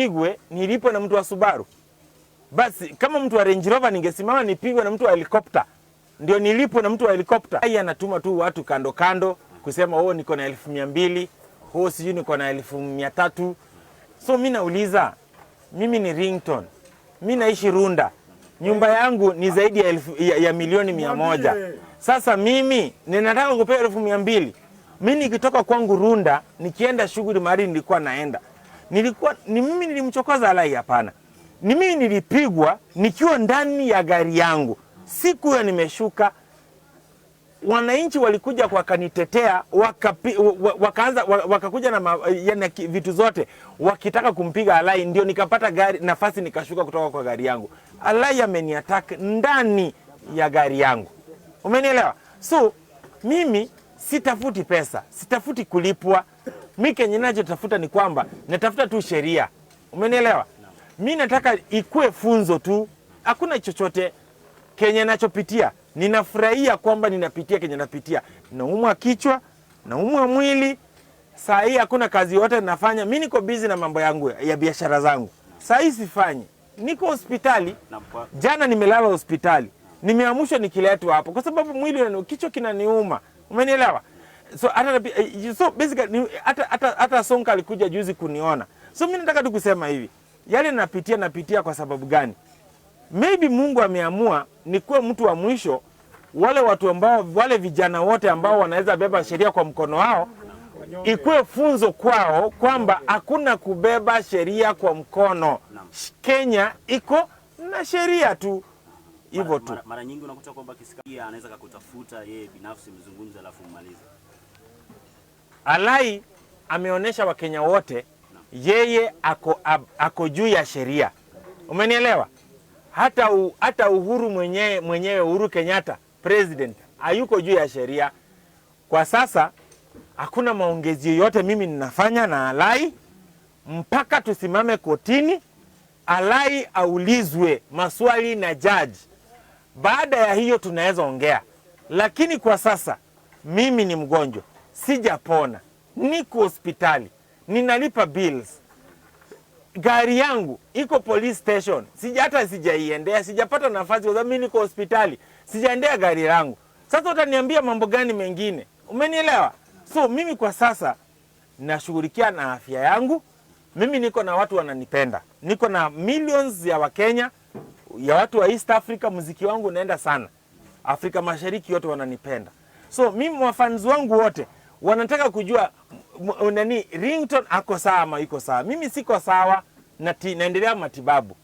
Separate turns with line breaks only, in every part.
Pigwe nilipo na mtu wa Subaru. Basi kama mtu wa Range Rover ningesimama nipigwe na mtu wa helikopta. Ndio nilipo na mtu wa helikopta. Yeye anatuma tu watu kando kando kusema oh niko na 1200, oh sijui niko na 1300. So mimi nauliza, mimi ni Ringtone. Mimi naishi Runda. Nyumba yangu ni zaidi ya milioni 100. Sasa mimi ninataka kupewa 1200. Mimi nikitoka kwangu Runda nikienda shughuli mahali nilikuwa naenda. Mimi nilimchokoza Alai? Hapana. Ni mimi nilipigwa nikiwa ndani ya gari yangu. Siku hiyo nimeshuka, wananchi walikuja kwa kanitetea, wakakuja na vitu zote wakitaka kumpiga Alai, ndio nikapata nafasi nikashuka kutoka kwa gari yangu. Alai ameniattack ndani ya gari yangu. Umenielewa? So mimi sitafuti pesa, sitafuti kulipwa. Mimi kenye ninachotafuta ni kwamba natafuta tu sheria. Umenielewa? Mimi nataka ikue funzo tu. Hakuna chochote kenye nachopitia. Ninafurahia kwamba ninapitia kenye napitia. Naumwa kichwa, naumwa mwili. Saa hii hakuna kazi yote ninafanya. Mimi niko busy na mambo yangu ya biashara zangu. Saa hii sifanyi. Niko hospitali. Jana nimelala hospitali. Nimeamshwa nikiletwa hapo kwa sababu mwili kichwa kinaniuma. Umenielewa? So basically hata Sonka alikuja juzi kuniona. So mimi nataka tu kusema hivi. Yale napitia kwa sababu gani? Maybe Mungu ameamua nikuwe mtu wa mwisho, wale vijana wote ambao wanaweza beba sheria kwa mkono wao, ikuwe funzo kwao kwamba hakuna kubeba sheria kwa mkono. Kenya iko na sheria tu. Hivyo tu.
Mara nyingi unakuta kwamba kisikia anaweza kukutafuta yeye binafsi mzungumze alafu mmalize.
Alai ameonesha Wakenya wote yeye ako juu ya sheria. Umenielewa? Hata Uhuru mwenyewe Uhuru Kenyatta president hayuko juu ya sheria. Kwa sasa hakuna maongezi yoyote mimi ninafanya na Alai mpaka tusimame kotini, Alai aulizwe maswali na judge. Baada ya hiyo tunaweza ongea. Lakini kwa sasa mimi ni mgonjwa, sijapona, niko hospitali, ninalipa bills. Gari yangu iko police station. Sijaiendea, sijapata nafasi kwa sababu mimi niko hospitali. Sijaendea gari langu. Sasa utaniambia mambo gani mengine? Umenielewa? So mimi kwa sasa nashughulikia na afya yangu. Mimi niko na watu wananipenda. Niko na millions ya Wakenya, ya watu wa East Africa. Muziki wangu unaenda sana Afrika Mashariki, yote wananipenda. So mimi wafans wangu wote wanataka kujua Ringtone ako sawa ama iko sawa. Mimi siko sawa, naendelea matibabu.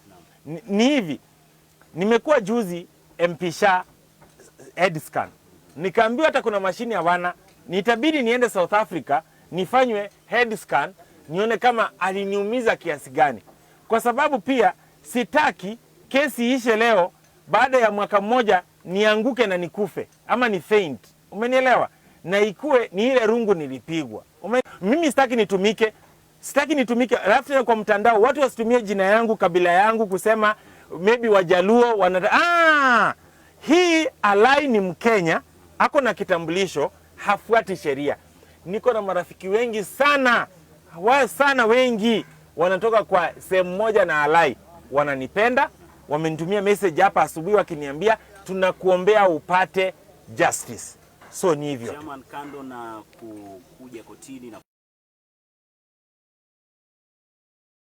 Ni hivi, nimekuwa juzi mpisha head scan. Nikaambiwa hata kuna mashini hawana, nitabidi niende South Africa nifanywe head scan nione kama aliniumiza kiasi gani. Kwa sababu pia sitaki kesi ishe leo, baada ya mwaka mmoja nianguke na nikufe ama ni faint. Umenielewa? Na ikue ni ile rungu nilipigwa. Mimi sitaki nitumike alafu kwa mtandao watu wasitumie jina yangu, kabila yangu kusema maybe Wajaluo hii Alai ni Mkenya, ako na kitambulisho, hafuati sheria. Niko na marafiki wengi sana, wengi wanatoka kwa sehemu moja na Alai, wananipenda, wamenitumia message hapa asubuhi wakiniambia tunakuombea upate justice. So ni hivyo.
Chairman, kando na kuja kotini na